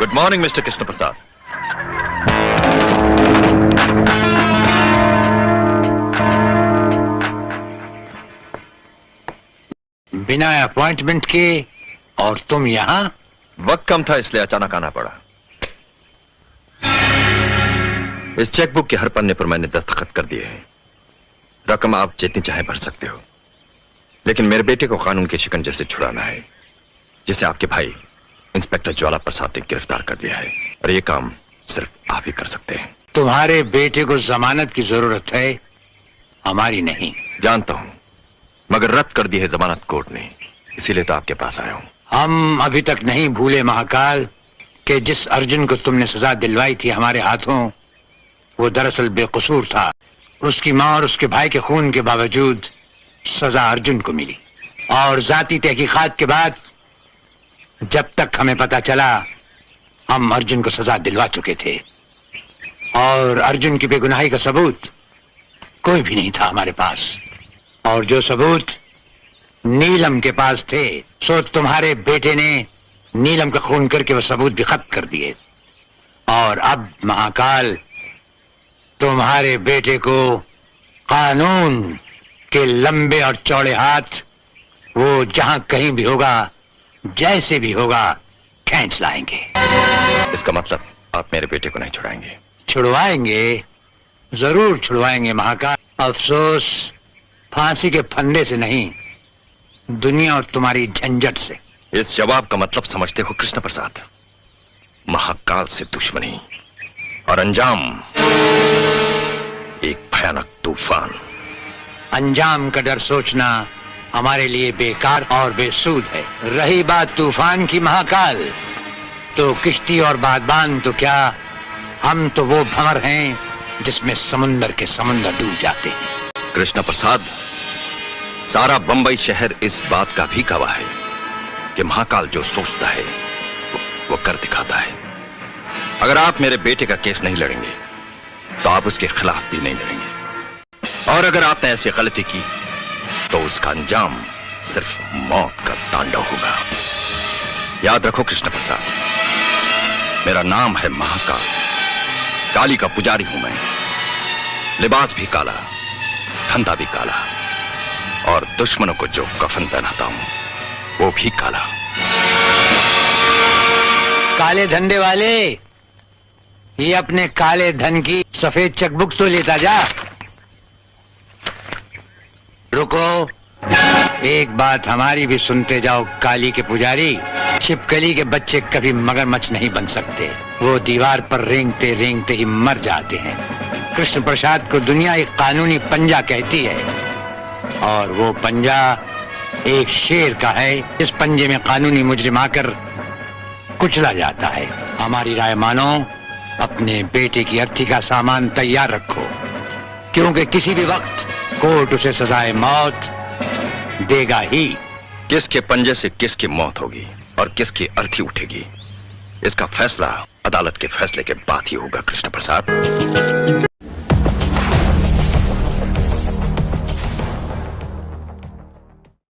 Good morning mister Krishna Prasad. बिना appointment के और तुम यहाँ? वक्त कम था इसलिए अचानक आना पड़ा। इस चेकबुक के हर पन्ने पर मैंने दस्तखत कर दिए हैं। रकम आप जितनी चाहे भर सकते हो, लेकिन मेरे बेटे को कानून के शिकंजे से छुड़ाना है, जिसे आपके भाई इंस्पेक्टर ज्वाला प्रसाद ने गिरफ्तार कर लिया है, और ये काम सिर्फ आप ही कर सकते हैं। तुम्हारे बेटे को जमानत की जरूरत है, हमारी नहीं। जानता हूं, मगर रद्द कर दी है जमानत कोर्ट ने, इसीलिए तो आपके पास आया हूं। हम अभी तक नहीं भूले महाकाल कि जिस अर्जुन को तुमने सजा दिलवाई थी हमारे हाथों, वो दरअसल बेकसूर था। उसकी मां और उसके भाई के खून के बावजूद सजा अर्जुन को मिली, और जाती तहकीकात के बाद जब तक हमें पता चला, हम अर्जुन को सजा दिलवा चुके थे, और अर्जुन की बेगुनाही का सबूत कोई भी नहीं था हमारे पास। और जो सबूत नीलम के पास थे, सो तुम्हारे बेटे ने नीलम का खून करके वो सबूत भी खत्म कर दिए। और अब महाकाल, तुम्हारे बेटे को कानून के लंबे और चौड़े हाथ वो जहां कहीं भी होगा, जैसे भी होगा, खींच लाएंगे। इसका मतलब आप मेरे बेटे को नहीं छुड़ाएंगे? छुड़वाएंगे, जरूर छुड़वाएंगे महाकाल। अफसोस फांसी के फंदे से नहीं, दुनिया और तुम्हारी झंझट से। इस जवाब का मतलब समझते हो कृष्ण प्रसाद? महाकाल से दुश्मनी और अंजाम एक भयानक तूफान। अंजाम का डर सोचना हमारे लिए बेकार और बेसूद है। रही बात तूफान की महाकाल, तो किश्ती और बादबान तो क्या, हम तो वो भंवर हैं जिसमें समुंदर के समुंदर डूब जाते हैं। कृष्ण प्रसाद, सारा बंबई शहर इस बात का भी गवाह है कि महाकाल जो सोचता है वो कर दिखाता है। अगर आप मेरे बेटे का केस नहीं लड़ेंगे तो आप उसके खिलाफ भी नहीं लड़ेंगे, और अगर आपने ऐसी गलती की तो उसका अंजाम सिर्फ मौत का तांडव होगा। याद रखो कृष्ण प्रसाद, मेरा नाम है महाकाल, काली का पुजारी हूं मैं। लिबास भी काला, धंधा भी काला, और दुश्मनों को जो कफन पहनाता हूं वो भी काला। काले धंधे वाले, ये अपने काले धन की सफेद चेकबुक तो लेता जा। रुको, एक बात हमारी भी सुनते जाओ काली के पुजारी। छिपकली के बच्चे कभी मगरमच्छ नहीं बन सकते, वो दीवार पर रेंगते रेंगते ही मर जाते हैं। कृष्ण प्रसाद को दुनिया एक कानूनी पंजा कहती है, और वो पंजा एक शेर का है। इस पंजे में कानूनी मुजरिम आकर कुचला जाता है। हमारी राय मानो, अपने बेटे की अर्थी का सामान तैयार रखो, क्योंकि किसी भी वक्त कोर्ट उसे सजाए मौत देगा ही। किसके पंजे से किसकी मौत होगी और किसकी अर्थी उठेगी, इसका फैसला अदालत के फैसले के बाद ही होगा कृष्ण प्रसाद।